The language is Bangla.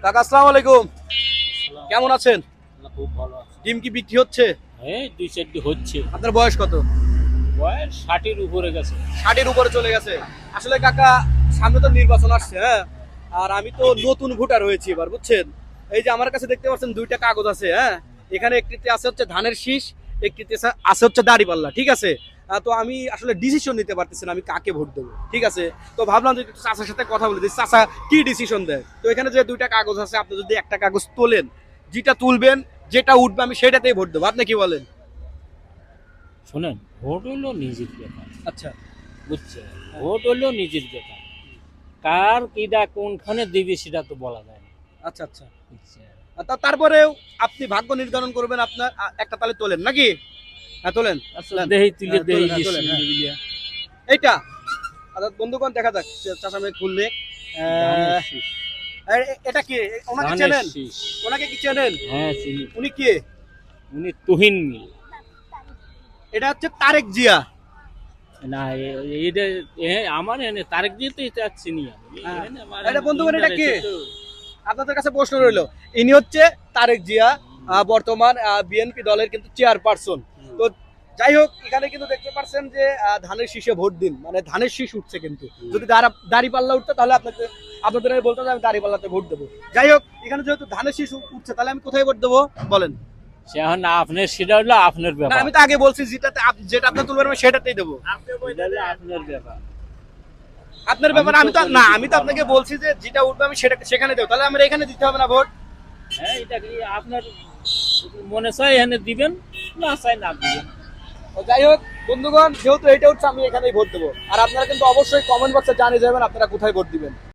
কাকা আসসালামু আলাইকুম, আসসালাম। কেমন আছেন? না, খুব ভালো আছে। ডিম কি বিক্রি হচ্ছে? হ্যাঁ, 2-4টি হচ্ছে। আপনার বয়স কত? বয়স 60-এর উপরে গেছে। 60-এর উপরে চলে গেছে। আসলে কাকা, সামনে তো নির্বাচন আসছে, হ্যাঁ, আর আমি তো নতুন ভোটার হয়েছি এবার, বুঝছেন? এই যে আমার কাছে দেখতে পাচ্ছেন দুইটা কাগজ আছে, হ্যাঁ, এখানে একটিতে আছে হচ্ছে ধানের শীষ, একটিতে আছে হচ্ছে দাড়িপাল্লা, ঠিক আছে? তো আমি আসলে ডিসিশন নিতে পারতেছি না আমি কাকে ভোট দেবো, ঠিক আছে? তো ভাবলাম যে একটু চাচার সাথে কথা বলে দিই, চাচা কি ডিসিশন দেয়। তো এখানে যে দুইটা কাগজ আছে, আপনি যদি একটা কাগজ তোলেন, যেটা তুলবেন, যেটা উঠবে আমি সেটাতেই ভোট দেবো, আপনি কি বলেন? শোনেন, ভোট হলো নিজের ব্যাপার, আচ্ছা বুঝছেন? ভোট হলো নিজের ব্যাপার। কার কিডা কোনখানে দিবে সেটা তো বলা যায় না, আচ্ছা আচ্ছা। বুঝছেন? তারপরেও আপনি ভাগ্য নির্ধারণ করবেন আপনার, একটা তালে তোলেন নাকি? হ্যাঁ তোলেন। আচ্ছা, তোলেন। দেহি তুলে হ্যাঁ, দেহি তোলেন, হ্যাঁ, তোলেন, হ্যাঁ। বিলিয়া। এইটা আচ্ছা বন্ধুগণ, দেখা যাক চাচা মেয়ে খুললে। ধানের শীষ। এটা কি? ওনাকে ধানের চেনেন? শীষ। ওনাকে কি চেনেন? হ্যাঁ, চিনি। উনি কে? উনি তুহিন মিল। এটা হচ্ছে তারেক জিয়া। না, এটা আমার এনে তারেক দিয়ে তো এটা চিনি আমি। হ্যাঁ। এনে আমার এটা বন্ধুগণ, এটা কে? ইন্টারেস্ট তো। আপনাদের কাছে প্রশ্ন রইলো, ইনি হচ্ছে তারেক জিয়া, বর্তমান বিএনপি দলের কিন্তু চেয়ারপারসন। তো যাই হোক, এখানে কিন্তু দেখতে পাচ্ছেন যে ধানের শীষে ভোট দিন, মানে ধানের শীষ উঠছে কিন্তু। যদি দাড়িপাল্লা উঠতো তাহলে আপনাদের আমি বলতাম যে আমি দাড়িপাল্লাতে ভোট দেবো। যাই হোক, এখানে যেহেতু ধানের শীষ উঠছে, তাহলে আমি কোথায় ভোট দেবো বলেন? সে এখন আপনার, সেটা হলো আপনার না, ব্যাপার। আমি তো আগে বলছি যেটা আপনি তুলবেন আমি সেটাতেই দেবো। সেটা হলো আপনার ব্যাপার। আপনার ব্যাপার, আমি তো আপনাকে বলছি যে যেটা উঠবে আমি সেখানে দেবো, তাহলে আমার এখানে দিতে হবে না ভোট? হ্যাঁ, এটা কি আপনার মনে চাই এখানে দিবেন, না চাই না দিবেন। তো যাই হোক বন্ধুগণ, যেহেতু এটা উঠছে আমি এখানেই ভোট দেবো। আর আপনারা কিন্তু অবশ্যই কমেন্ট বক্সে জানিয়ে যাবেন আপনারা কোথায় ভোট দিবেন।